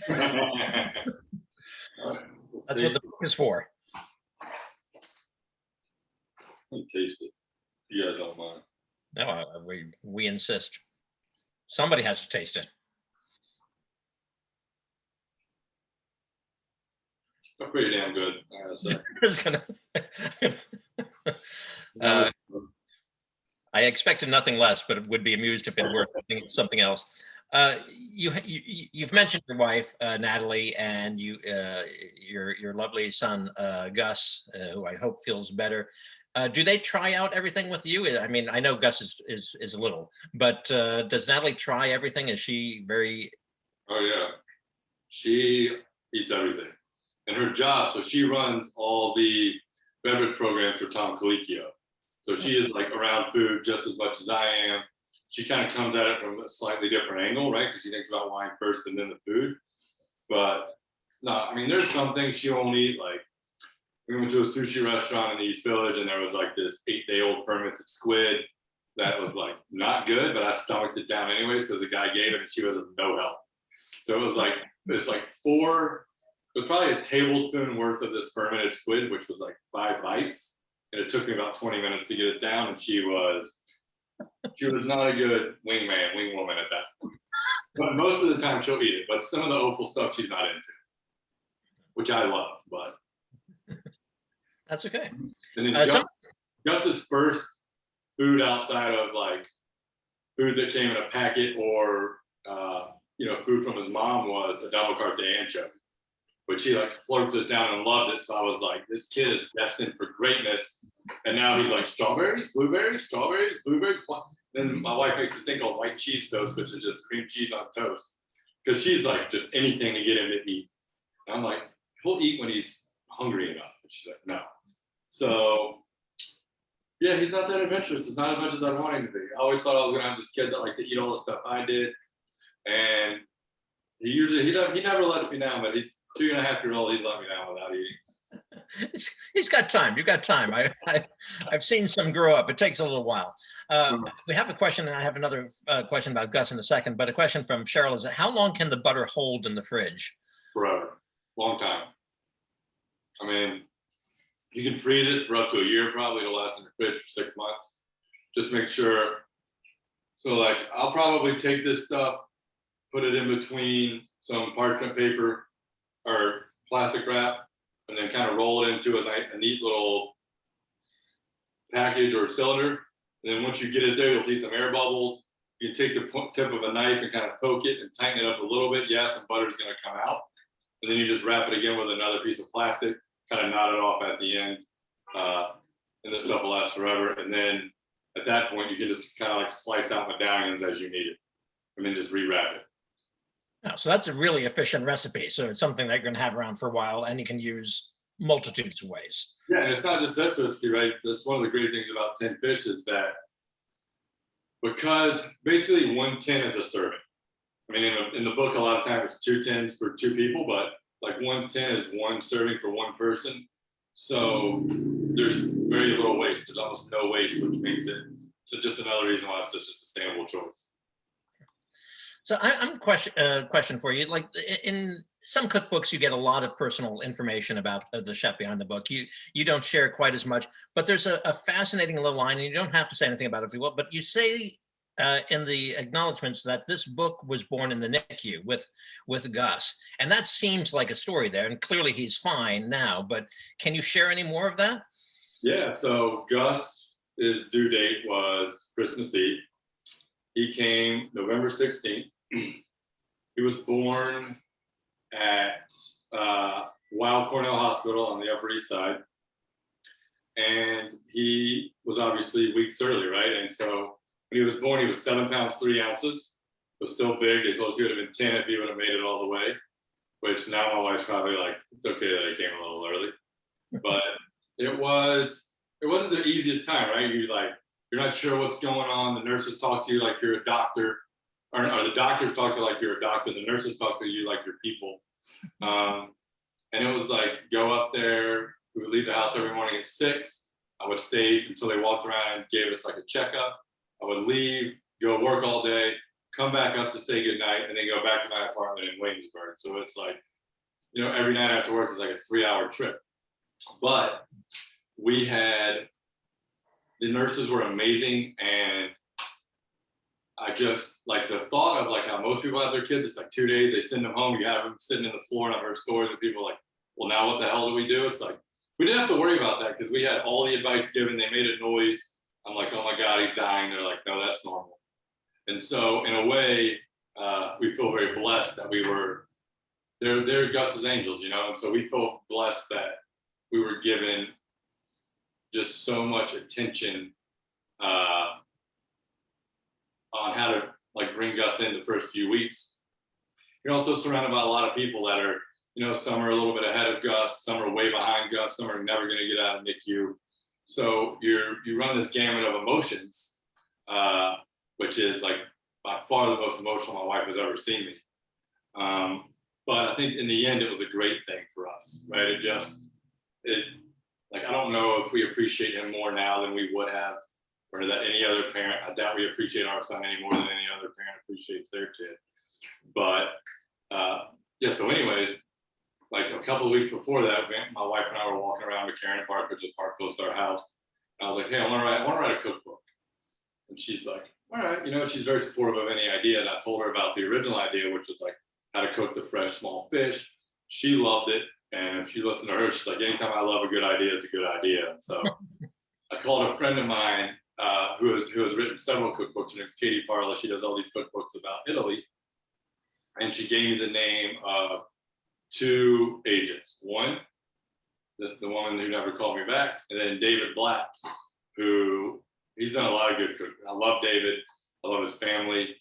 That's what the book is for. Let me taste it. You guys don't mind. No, we insist. Somebody has to taste it. It's pretty damn good, I gotta say. I expected nothing less, but would be amused if it were something else. You've mentioned your wife, Natalie, and your lovely son, Gus, who I hope feels better. Do they try out everything with you? I mean, I know Gus is little, but does Natalie try everything? Is she very? Oh yeah, she eats everything. And her job, so she runs all the beverage programs for Tom Colicchio. So she is like around food just as much as I am. She kind of comes at it from a slightly different angle, right? Because she thinks about wine first and then the food. But no, I mean, there's some things she won't eat. Like we went to a sushi restaurant in the East Village and there was like this 8-day-old fermented squid that was like not good, but I stomached it down anyways because the guy gave it and she was of no help. So it was like it was probably a tablespoon worth of this fermented squid, which was like 5 bites. And it took me about 20 minutes to get it down. And she was not a good wing woman at that. But most of the time she'll eat it. But some of the offal stuff she's not into, which I love, but. That's okay. And then Gus's first food outside of like food that came in a packet or, food from his mom was a double carte anchovy. But she like slurped it down and loved it. So I was like, this kid is destined for greatness. And now he's like strawberries, blueberries. Then my wife makes this thing called white cheese toast, which is just cream cheese on toast. Because she's like, just anything to get him to eat. And I'm like, he'll eat when he's hungry enough. And she's like, no. So yeah, he's not that adventurous. It's not as much as I wanted him to be. I always thought I was gonna have this kid that liked to eat all the stuff I did. And he never lets me down, but he's 2.5-year-old, he's let me down without eating. He's got time. You've got time. I've seen some grow up. It takes a little while. We have a question, and I have another question about Gus in a second. But a question from Cheryl is: how long can the butter hold in the fridge? Forever, long time. I mean, you can freeze it for up to a year. Probably it'll last in the fridge for 6 months. Just make sure. So, like, I'll probably take this stuff, put it in between some parchment paper or plastic wrap, and then kind of roll it into a neat little package or cylinder. And then once you get it there, you'll see some air bubbles. You take the tip of a knife and kind of poke it and tighten it up a little bit. Yeah, some butter is going to come out. And then you just wrap it again with another piece of plastic, kind of knot it off at the end. And this stuff will last forever. And then at that point, you can just kind of like slice out medallions as you need it, and then just rewrap it. So that's a really efficient recipe. So it's something that you're going to have around for a while, and you can use multitudes of ways. Yeah, and it's not just this recipe, right? That's one of the great things about tinned fish is that because basically 1 tin is a serving. I mean, in the book, a lot of times it's 2 tins for 2 people, but like 1 tin is 1 serving for 1 person. So there's very little waste. There's almost no waste, which makes it just another reason why it's such a sustainable choice. So I'm a question for you. Like in some cookbooks, you get a lot of personal information about the chef behind the book. You don't share quite as much, but there's a fascinating little line, and you don't have to say anything about it if you want, but you say in the acknowledgments that this book was born in the NICU with Gus. And that seems like a story there, and clearly he's fine now, but can you share any more of that? Yeah, so Gus's due date was Christmas Eve. He came November 16th. He was born at Weill Cornell Hospital on the Upper East Side. And he was obviously weeks early, right? And so when he was born, he was 7 pounds, 3 ounces. It was still big. They told us he would have been 10 if he would have made it all the way, which now my wife's probably like, it's okay that he came a little early. But it wasn't the easiest time, right? You're not sure what's going on. The nurses talk to you like you're a doctor, or the doctors talk to you like you're a doctor. The nurses talk to you like you're people. And it was like, go up there. We would leave the house every morning at 6. I would stay until they walked around and gave us like a checkup. I would leave, go work all day, come back up to say goodnight, and then go back to my apartment in Williamsburg. So it's like, every night after work is like a 3-hour trip. But the nurses were amazing, and I just like the thought of like how most people have their kids, it's like 2 days, they send them home, you have them sitting in the floor, and I've heard stories of people like, well, now what the hell do we do? It's like, we didn't have to worry about that because we had all the advice given. They made a noise. I'm like, oh my God, he's dying. They're like, no, that's normal. And so in a way, we feel very blessed that they're Gus's angels, and so we feel blessed that we were given just so much attention on how to like bring Gus in the first few weeks. You're also surrounded by a lot of people that are, some are a little bit ahead of Gus, some are way behind Gus, some are never going to get out of NICU. So you run this gamut of emotions, which is like by far the most emotional my wife has ever seen me. But I think in the end, it was a great thing for us, right? I don't know if we appreciate him more now than we would have, or that any other parent. I doubt we appreciate our son any more than any other parent appreciates their kid. But yeah, so anyways, like a couple of weeks before that, my wife and I were walking around McCarran Park, which is a park close to our house. And I was like, hey, I want to write a cookbook. And she's like, all right, she's very supportive of any idea. And I told her about the original idea, which was like how to cook the fresh small fish. She loved it. And if you listen to her, she's like, anytime I love a good idea, it's a good idea. And so I called a friend of mine who has written several cookbooks. Her name's Katie Parla. She does all these cookbooks about Italy. And she gave me the name of two agents. One, this is the woman who never called me back, and then David Black, who he's done a lot of good cooking. I love David. I love his family.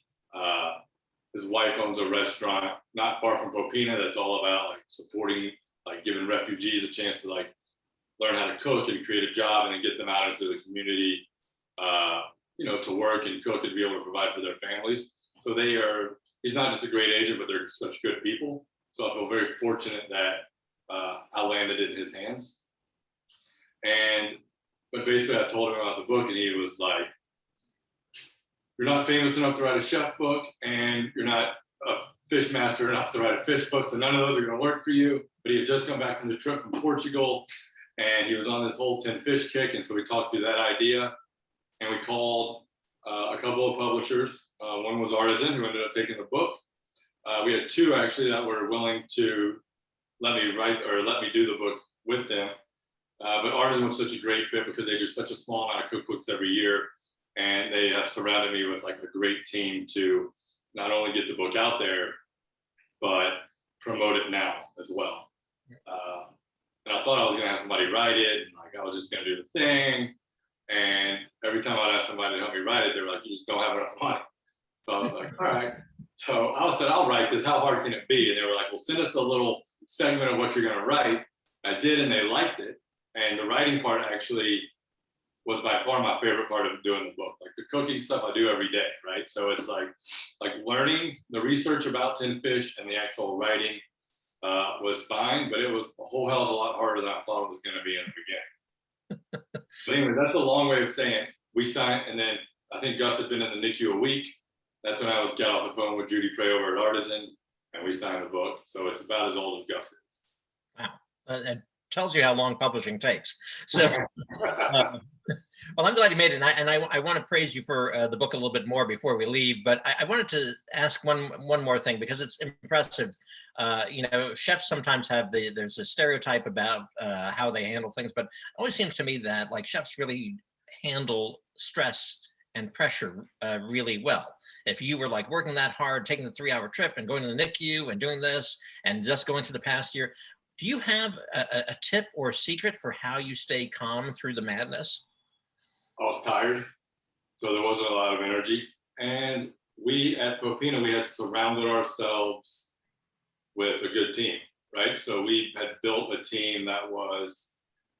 His wife owns a restaurant not far from Popina that's all about like supporting, like giving refugees a chance to like learn how to cook and create a job and then get them out into the community, to work and cook and be able to provide for their families. So he's not just a great agent, but they're such good people. So I feel very fortunate that I landed in his hands. But basically I told him about the book and he was like, you're not famous enough to write a chef book and you're not a fish master enough to write a fish book. So none of those are going to work for you. But he had just come back from the trip from Portugal and he was on this whole 10 fish kick. And so we talked through that idea and we called a couple of publishers. One was Artisan, who ended up taking the book. We had two actually that were willing to let me do the book with them. But Artisan was such a great fit because they do such a small amount of cookbooks every year. And they have surrounded me with like a great team to not only get the book out there, but promote it now as well. And I thought I was going to have somebody write it. And like I was just going to do the thing. And every time I'd ask somebody to help me write it, they were like, you just don't have enough money. So I was like, all right. So I said, I'll write this. How hard can it be? And they were like, well, send us a little segment of what you're going to write. I did, and they liked it. And the writing part actually was by far my favorite part of doing the book. Like the cooking stuff I do every day, right? So it's like learning the research about 10 fish and the actual writing was fine, but it was a whole hell of a lot harder than I thought it was going to be in the beginning. But anyway, that's a long way of saying we signed, and then I think Gus had been in the NICU a week. That's when I got off the phone with Judy Prey over at Artisan, and we signed the book. So it's about as old as Gus is. Wow. It tells you how long publishing takes. So, well, I'm glad you made it. And I want to praise you for the book a little bit more before we leave. But I wanted to ask one more thing because it's impressive. Chefs sometimes have there's a stereotype about how they handle things, but it always seems to me that like chefs really handle stress and pressure really well. If you were like working that hard, taking the 3-hour trip and going to the NICU and doing this and just going through the past year, do you have a tip or a secret for how you stay calm through the madness? I was tired, so there wasn't a lot of energy. And we at Popina, we had surrounded ourselves with a good team, right? So we had built a team that was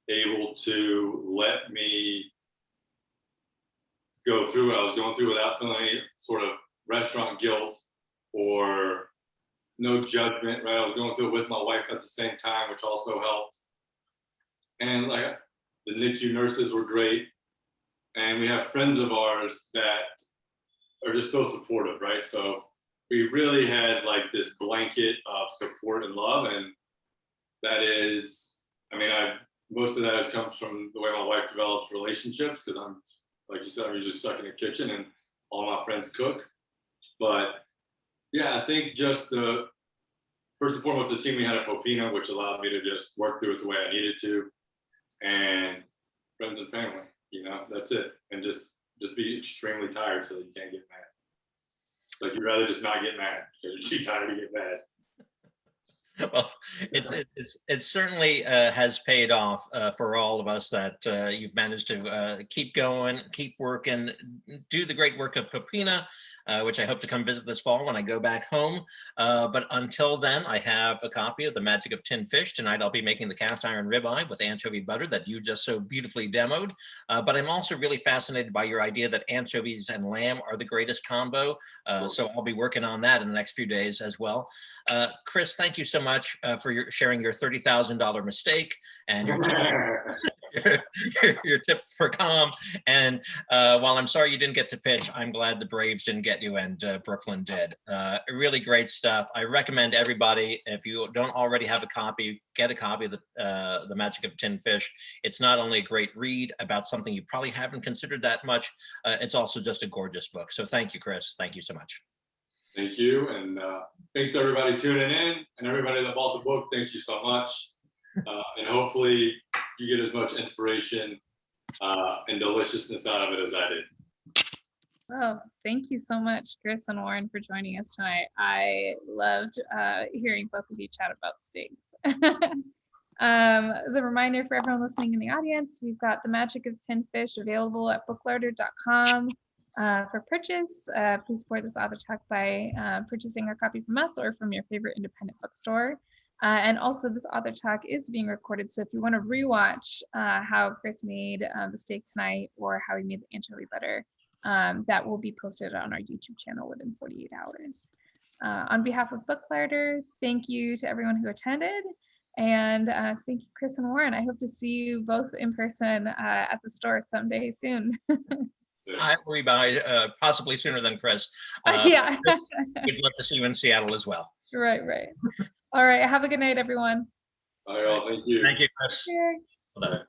able to let me go through what I was going through without feeling any sort of restaurant guilt or no judgment, right? I was going through it with my wife at the same time, which also helped. And like the NICU nurses were great. And we have friends of ours that are just so supportive, right? So we really had like this blanket of support and love. And that is, most of that comes from the way my wife develops relationships, because I'm, like you said, I'm usually stuck in the kitchen and all my friends cook. But yeah, I think just first and foremost, the team we had at Popina, which allowed me to just work through it the way I needed to, and friends and family, that's it. And just be extremely tired so that you can't get mad. Like you'd rather just not get mad because you're too tired to get mad. Well, it certainly has paid off for all of us that you've managed to keep going, keep working, do the great work of Popina, which I hope to come visit this fall when I go back home. But until then, I have a copy of The Magic of Tinned Fish. Tonight, I'll be making the cast iron ribeye with anchovy butter that you just so beautifully demoed. But I'm also really fascinated by your idea that anchovies and lamb are the greatest combo. So I'll be working on that in the next few days as well. Chris, thank you so much for sharing your $30,000 mistake and your your tip for calm. And while I'm sorry you didn't get to pitch, I'm glad the Braves didn't get you and Brooklyn did. Really great stuff. I recommend everybody, if you don't already have a copy, get a copy of the Magic of Tinned Fish. It's not only a great read about something you probably haven't considered that much, it's also just a gorgeous book. So thank you, Chris. Thank you so much. Thank you, and thanks to everybody tuning in, and everybody that bought the book. Thank you so much, and hopefully you get as much inspiration and deliciousness out of it as I did. Oh, thank you so much, Chris and Warren, for joining us tonight. I loved hearing both of you chat about steaks. As a reminder for everyone listening in the audience, we've got The Magic of Tinned Fish available at booklarder.com. For purchase, please support this author talk by purchasing a copy from us or from your favorite independent bookstore. And also this author talk is being recorded, so if you want to rewatch how Chris made the steak tonight or how he made the anchovy butter, that will be posted on our YouTube channel within 48 hours. On behalf of Booklarder, thank you to everyone who attended, and thank you, Chris and Warren. I hope to see you both in person at the store someday soon. I will be by possibly sooner than Chris. Yeah. We'd love to see you in Seattle as well. Right. All right. Have a good night, everyone. All right, all. Thank you. Thank you, Chris. Sure. Bye.